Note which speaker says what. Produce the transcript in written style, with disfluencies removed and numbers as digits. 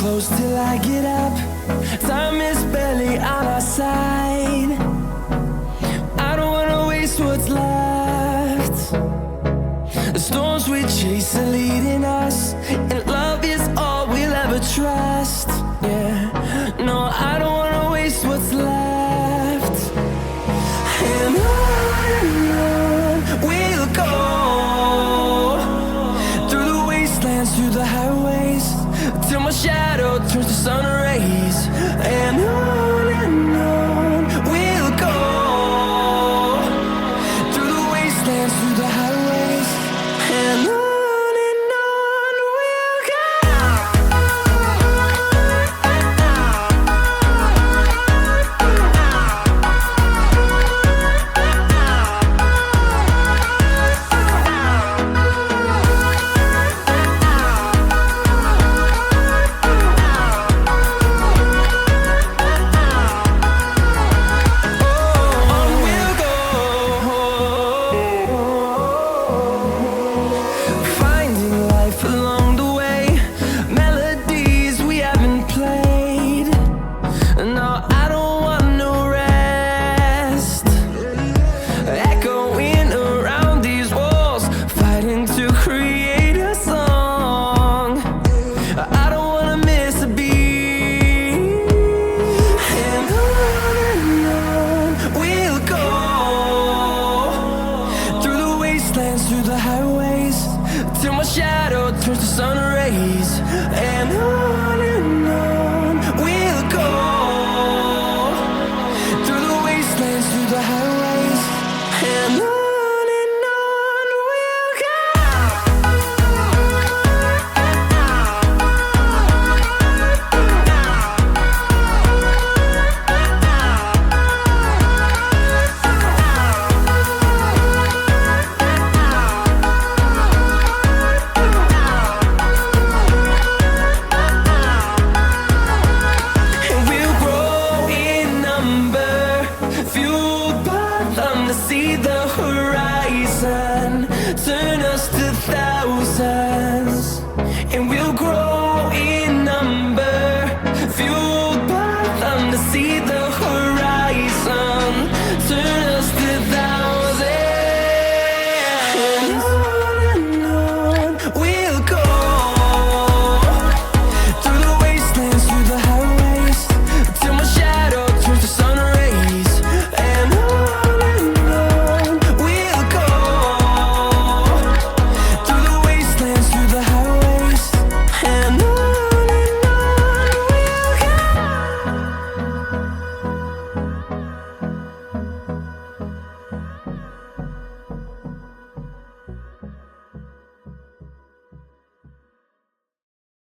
Speaker 1: close till I get up. Time is barely on our side. I don't wanna waste what's left. The storms we chase are leading us, and love is all we'll ever trust. Yeah, no, I don't wanna waste what's left. And on we'll go, through the wastelands, through the highways, till my shadow turns to sun rays. And on we'll go, through the wastelands, through the highways, and on we'll go. Through the highways, till my shadow turns to sun rays. And on we'll go, through the wastelands, through the highways, and on we'll go. See the horizon, turn us to thousands, and we'll grow in number, fueled by them to see the horizon, turn